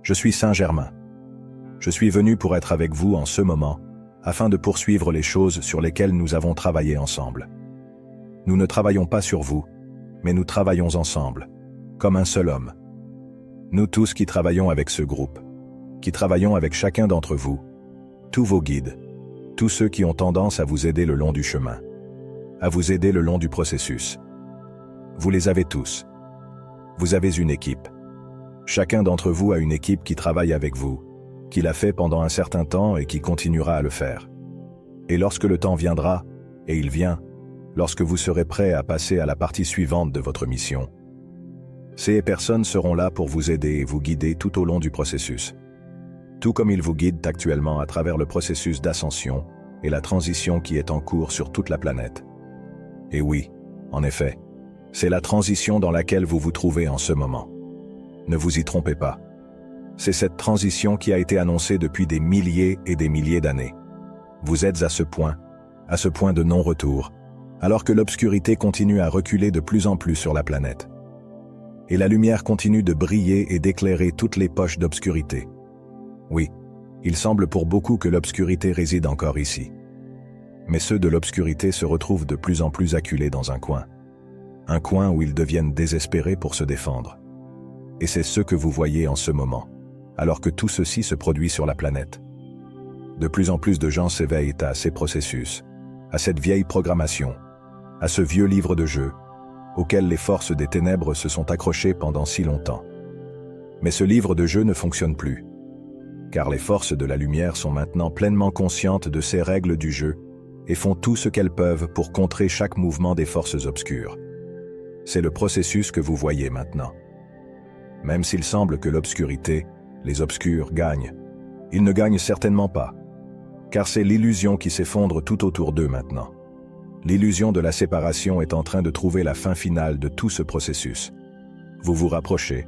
Je suis Saint-Germain. Je suis venu pour être avec vous en ce moment, afin de poursuivre les choses sur lesquelles nous avons travaillé ensemble. Nous ne travaillons pas sur vous, mais nous travaillons ensemble, comme un seul homme. Nous tous qui travaillons avec ce groupe, qui travaillons avec chacun d'entre vous, tous vos guides, tous ceux qui ont tendance à vous aider le long du chemin, à vous aider le long du processus. Vous les avez tous. Vous avez une équipe. Chacun d'entre vous a une équipe qui travaille avec vous, qui l'a fait pendant un certain temps et qui continuera à le faire. Et lorsque le temps viendra, et il vient, lorsque vous serez prêt à passer à la partie suivante de votre mission, ces personnes seront là pour vous aider et vous guider tout au long du processus. Tout comme ils vous guident actuellement à travers le processus d'ascension et la transition qui est en cours sur toute la planète. Et oui, en effet, c'est la transition dans laquelle vous vous trouvez en ce moment. Ne vous y trompez pas. C'est cette transition qui a été annoncée depuis des milliers et des milliers d'années. Vous êtes à ce point de non-retour, alors que l'obscurité continue à reculer de plus en plus sur la planète. Et la lumière continue de briller et d'éclairer toutes les poches d'obscurité. Oui, il semble pour beaucoup que l'obscurité réside encore ici. Mais ceux de l'obscurité se retrouvent de plus en plus acculés dans un coin où ils deviennent désespérés pour se défendre. Et c'est ce que vous voyez en ce moment, alors que tout ceci se produit sur la planète. De plus en plus de gens s'éveillent à ces processus, à cette vieille programmation, à ce vieux livre de jeu, auquel les forces des ténèbres se sont accrochées pendant si longtemps. Mais ce livre de jeu ne fonctionne plus, car les forces de la lumière sont maintenant pleinement conscientes de ces règles du jeu et font tout ce qu'elles peuvent pour contrer chaque mouvement des forces obscures. C'est le processus que vous voyez maintenant. Même s'il semble que l'obscurité, les obscurs gagnent, ils ne gagnent certainement pas, car c'est l'illusion qui s'effondre tout autour d'eux maintenant. L'illusion de la séparation est en train de trouver la fin finale de tout ce processus. Vous vous rapprochez,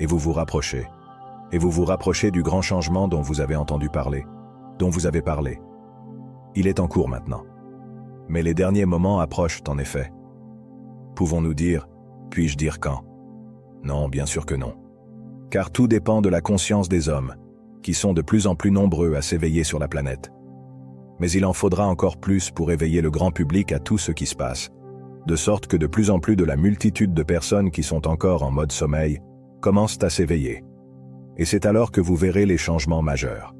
et vous vous rapprochez, et vous vous rapprochez du grand changement dont vous avez entendu parler, dont vous avez parlé. Il est en cours maintenant. Mais les derniers moments approchent en effet. Pouvons-nous dire, puis-je dire quand? Non, bien sûr que non. Car tout dépend de la conscience des hommes, qui sont de plus en plus nombreux à s'éveiller sur la planète. Mais il en faudra encore plus pour éveiller le grand public à tout ce qui se passe, de sorte que de plus en plus de la multitude de personnes qui sont encore en mode sommeil commencent à s'éveiller. Et c'est alors que vous verrez les changements majeurs.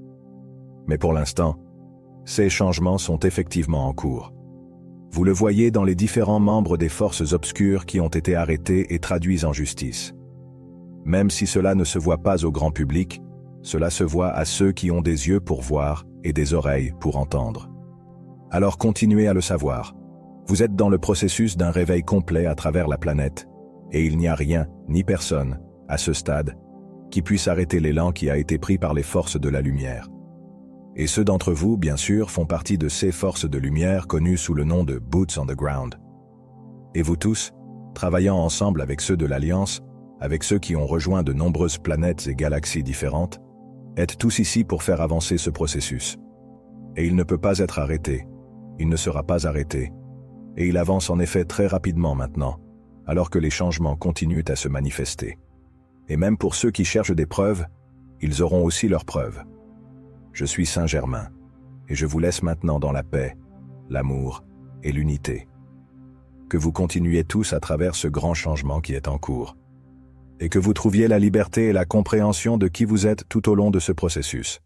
Mais pour l'instant, ces changements sont effectivement en cours. Vous le voyez dans les différents membres des forces obscures qui ont été arrêtés et traduits en justice. Même si cela ne se voit pas au grand public, cela se voit à ceux qui ont des yeux pour voir et des oreilles pour entendre. Alors continuez à le savoir. Vous êtes dans le processus d'un réveil complet à travers la planète, et il n'y a rien, ni personne, à ce stade, qui puisse arrêter l'élan qui a été pris par les forces de la lumière. Et ceux d'entre vous, bien sûr, font partie de ces forces de lumière connues sous le nom de Boots on the Ground. Et vous tous, travaillant ensemble avec ceux de l'Alliance, avec ceux qui ont rejoint de nombreuses planètes et galaxies différentes, êtes tous ici pour faire avancer ce processus. Et il ne peut pas être arrêté, il ne sera pas arrêté, et il avance en effet très rapidement maintenant, alors que les changements continuent à se manifester. Et même pour ceux qui cherchent des preuves, ils auront aussi leurs preuves. Je suis Saint-Germain, et je vous laisse maintenant dans la paix, l'amour et l'unité. Que vous continuiez tous à travers ce grand changement qui est en cours, et que vous trouviez la liberté et la compréhension de qui vous êtes tout au long de ce processus.